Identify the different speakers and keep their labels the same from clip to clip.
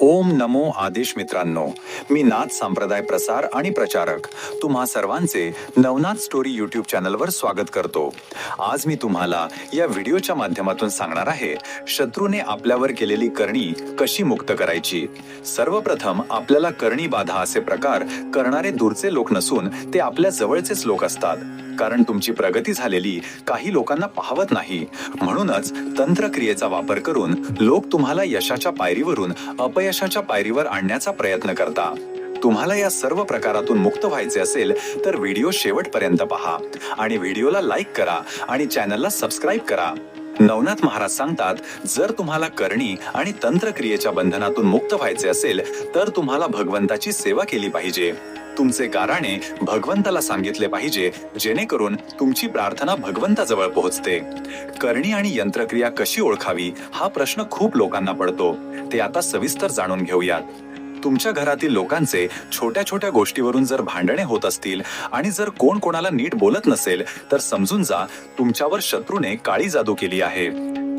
Speaker 1: ओम नमो आदेश मित्रांनो, मी नाथ संप्रदाय प्रसार आणि प्रचारक तुम्हा सर्वांचे नवनाथ स्टोरी यूट्यूब चॅनलवर स्वागत करतो। आज मी तुम्हाला या व्हिडिओच्या माध्यमातून सांगणार आहे शत्रूने आपल्यावर केलेली करणी कशी मुक्त करायची। सर्वप्रथम आपल्याला करणी बाधा असे प्रकार करणारे दूरचे लोक नसून ते आपल्या जवळचेच लोक असतात, कारण तुमची प्रगती झालेली काही लोकांना पाहवत नाही। म्हणूनच तंत्रक्रियेचा वापर करून लोक तुम्हाला यशाच्या पायरीवरून अपयशाच्या पायरीवर आणण्याचा प्रयत्न करता। तुम्हाला या सर्व प्रकारातून मुक्त व्हायचे असेल तर व्हिडिओ शेवटपर्यंत पहा आणि व्हिडिओला लाईक करा आणि चॅनलला सबस्क्राईब करा। नवनाथ महाराज सांगतात, जर तुम्हाला करणी आणि तंत्रक्रियेच्या बंधनातून मुक्त व्हायचे असेल तर तुम्हाला भगवंताची सेवा केली पाहिजे। तुमचे गाराणे भगवंताला सांगितले पाहिजे, जेणेकरून तुमची प्रार्थना भगवंताजवळ पोहोचते। करणी आणि यंत्रक्रिया कशी ओळखावी हा प्रश्न खूप लोकांना पडतो, ते आता सविस्तर जाणून घेऊयात। तुमच्या घरातील लोकांचे छोट्या छोट्या गोष्टीवरून जर भांडणे होत असतील आणि जर कोण कोणाला नीट बोलत नसेल तर समजून जा तुमच्यावर शत्रूने काळी जादू केली आहे।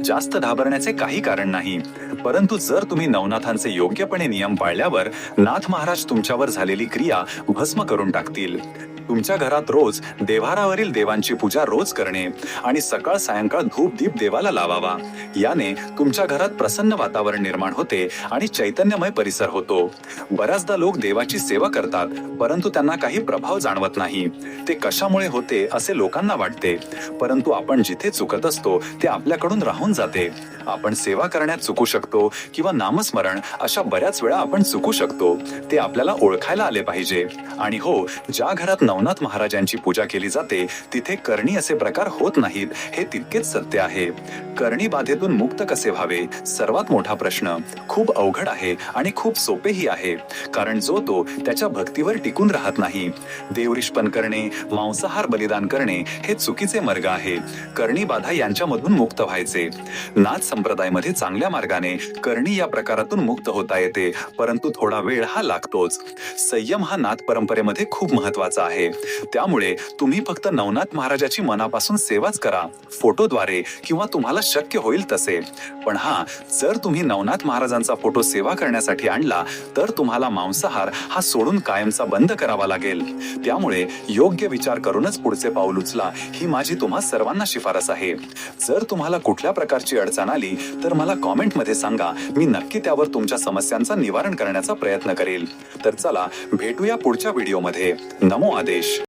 Speaker 1: जास्त घाबरण्याचे काही कारण नाही, परंतु जर तुम्ही नवनाथांचे योग्यपणे नियम पाळल्यावर नाथ महाराज तुमच्यावर झालेली क्रिया भस्म करून टाकतील। तुमच्या घरात रोज देव्हारावरील देवांची पूजा रोज करणे आणि सकाळ सायंकाळ धूप दीप देवाला लावावा, याने तुमच्या घरात प्रसन्न वातावरण निर्माण होते आणि चैतन्यमय परिसर होतो। बऱ्याचदा लोक देवाची सेवा करतात, परंतु त्यांना काही प्रभाव जाणवत नाही। ते कशामुळे होते असे लोकांना वाटते, परंतु आपण जिथे चुकत असतो ते आपल्याकडून राहून जाते। आपण सेवा करण्यात चुकू शकतो किंवा नामस्मरण अशा बऱ्याच वेळा आपण चुकू शकतो, ते आपल्याला ओळखायला आले पाहिजे। आणि हो, ज्या घरात नवनाथ महाराजांची पूजा केली जाते तिथे करणी असे प्रकार होत नाहीत, हे तितकेच सत्य आहे। करणी बाधेतून मुक्त कसे व्हावे, सर्वात मोठा प्रश्न खूप अवघड आहे आणि खूप सोपेही आहे, कारण जो तो त्याच्या भक्तीवर टिकून राहत नाही। देवरिष्पण करणे, मांसाहार बलिदान करणे हे चुकीचे मार्ग आहे। करणी बाधा यांच्यामधून मुक्त व्हायचे। नाथ संप्रदायामध्ये चांगल्या मार्गाने करणी या प्रकारातून मुक्त होता येते, परंतु थोडा वेळ हा लागतोच। संयम हा नाथ परंपरेमध्ये खूप महत्वाचा आहे, त्यामुळे तुम्ही फक्त नवनाथ महाराजाची मनापासून सेवाच करा, फोटोद्वारे किंवा तुम्हाला शक्य होईल तसे। पण जर तुम्ही नवनाथ महाराजांचा फोटो सेवा करण्यासाठी आणला तर तुम्हाला मांसाहार हा सोडून कायमचा बंद करावा लागेल। त्यामुळे योग्य विचार करूनच पुढचे पाऊल उचला, ही माझी तुम्हा सर्वांना शिफारस आहे। जर तुम्हाला कुठल्या प्रकारची अडचण आली तर मला कॉमेंटमध्ये सांगा, मी नक्की त्यावर तुमच्या समस्यांचा निवारण करण्याचा प्रयत्न करेल। तर चला भेटूया पुढच्या व्हिडिओमध्ये। नमो आदेश।